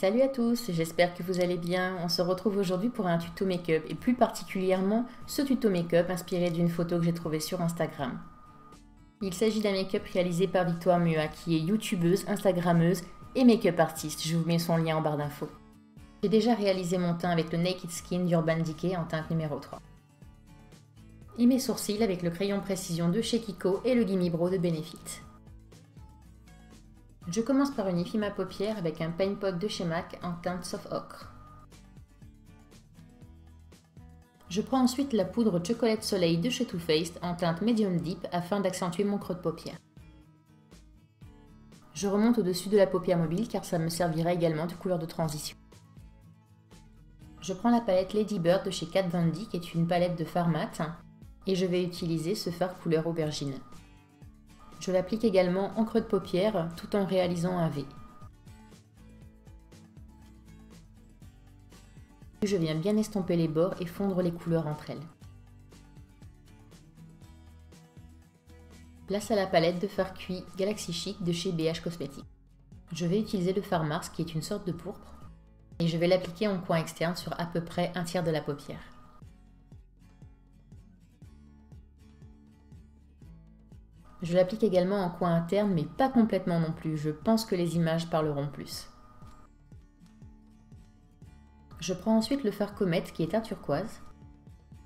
Salut à tous, j'espère que vous allez bien. On se retrouve aujourd'hui pour un tuto make-up et plus particulièrement ce tuto make-up inspiré d'une photo que j'ai trouvée sur Instagram. Il s'agit d'un make-up réalisé par Victoire Mua qui est youtubeuse, instagrammeuse et make-up artiste. Je vous mets son lien en barre d'infos. J'ai déjà réalisé mon teint avec le Naked Skin d'Urban Decay en teinte numéro 3. Et mes sourcils avec le crayon précision de chez Kiko et le Gimme Brow de Benefit. Je commence par unifier ma paupière avec un Paint Pot de chez MAC en teinte Soft Ocre. Je prends ensuite la poudre Chocolate Soleil de chez Too Faced en teinte Medium Deep afin d'accentuer mon creux de paupière. Je remonte au-dessus de la paupière mobile car ça me servira également de couleur de transition. Je prends la palette Lady Bird de chez Kat Von D qui est une palette de fard mat et je vais utiliser ce fard couleur aubergine. Je l'applique également en creux de paupière tout en réalisant un V. Je viens bien estomper les bords et fondre les couleurs entre elles. Place à la palette de fard cuit Galaxy Chic de chez BH Cosmetics. Je vais utiliser le fard Mars qui est une sorte de pourpre et je vais l'appliquer en coin externe sur à peu près un tiers de la paupière. Je l'applique également en coin interne, mais pas complètement non plus. Je pense que les images parleront plus. Je prends ensuite le fard Comet qui est un turquoise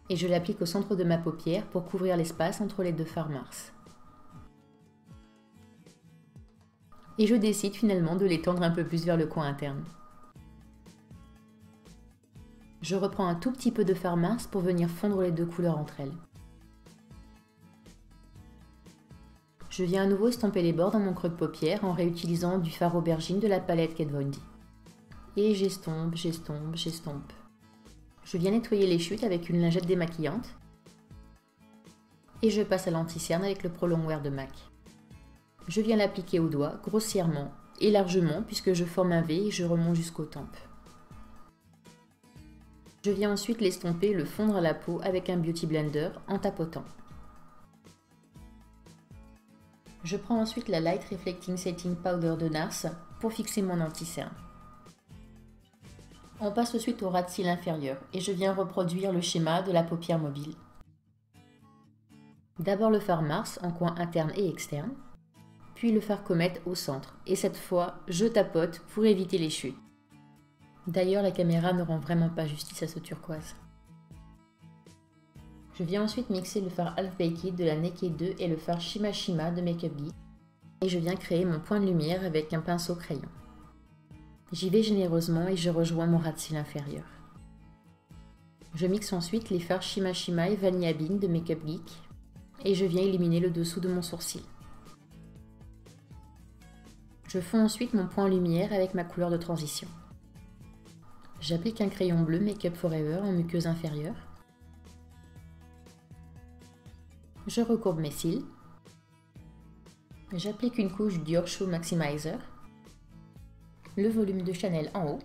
et je l'applique au centre de ma paupière pour couvrir l'espace entre les deux fards Mars. Et je décide finalement de l'étendre un peu plus vers le coin interne. Je reprends un tout petit peu de fard Mars pour venir fondre les deux couleurs entre elles. Je viens à nouveau estomper les bords dans mon creux de paupière en réutilisant du fard aubergine de la palette Kat Von D. Et j'estompe, j'estompe, j'estompe. Je viens nettoyer les chutes avec une lingette démaquillante. Et je passe à l'anti-cerne avec le Pro Longwear de MAC. Je viens l'appliquer au doigt, grossièrement et largement puisque je forme un V et je remonte jusqu'aux tempes. Je viens ensuite l'estomper, le fondre à la peau avec un Beauty Blender en tapotant. Je prends ensuite la Light Reflecting Setting Powder de NARS pour fixer mon anti-cerne. On passe ensuite au ras de cils inférieur et je viens reproduire le schéma de la paupière mobile. D'abord le fard Mars en coin interne et externe, puis le fard Comet au centre et cette fois je tapote pour éviter les chutes. D'ailleurs la caméra ne rend vraiment pas justice à ce turquoise. Je viens ensuite mixer le fard Half Baked de la Naked 2 et le fard Shima Shima de Makeup Geek et je viens créer mon point de lumière avec un pinceau crayon. J'y vais généreusement et je rejoins mon ras de cils inférieur. Je mixe ensuite les fards Shima Shima et Vanilla Bean de Makeup Geek et je viens illuminer le dessous de mon sourcil. Je fonds ensuite mon point lumière avec ma couleur de transition. J'applique un crayon bleu Make Up Forever en muqueuse inférieure. Je recourbe mes cils. J'applique une couche Dior Show Maximizer. Le volume de Chanel en haut.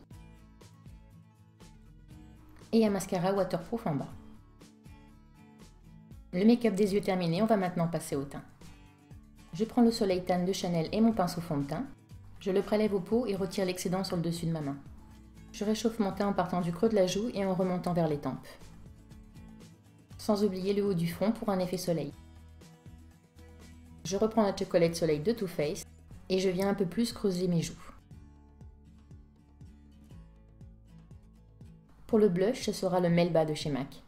Et un mascara waterproof en bas. Le make-up des yeux terminé, on va maintenant passer au teint. Je prends le Soleil Tan de Chanel et mon pinceau fond de teint. Je le prélève au pot et retire l'excédent sur le dessus de ma main. Je réchauffe mon teint en partant du creux de la joue et en remontant vers les tempes. Sans oublier le haut du front pour un effet soleil. Je reprends la Chocolate Soleil de Too Faced et je viens un peu plus creuser mes joues. Pour le blush, ce sera le Melba de chez MAC.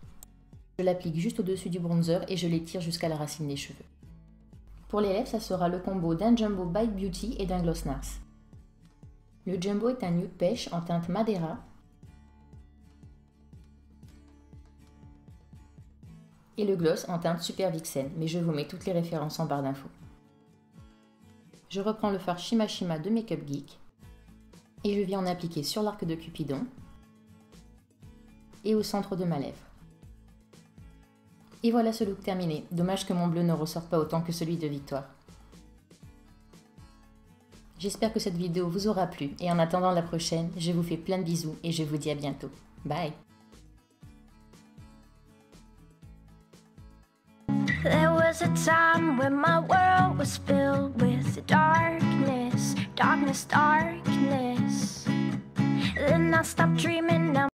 Je l'applique juste au-dessus du bronzer et je l'étire jusqu'à la racine des cheveux. Pour les lèvres, ça sera le combo d'un Jumbo Bite Beauty et d'un Gloss NARS. Le Jumbo est un nude pêche en teinte Madeira. Et le gloss en teinte Super Vixen, mais je vous mets toutes les références en barre d'infos. Je reprends le fard Shima Shima de Makeup Geek et je viens en appliquer sur l'arc de Cupidon et au centre de ma lèvre. Et voilà ce look terminé. Dommage que mon bleu ne ressorte pas autant que celui de Victoire. J'espère que cette vidéo vous aura plu et en attendant la prochaine, je vous fais plein de bisous et je vous dis à bientôt. Bye! There was a time when my world was filled with darkness, darkness, darkness. Then I stopped dreaming. Now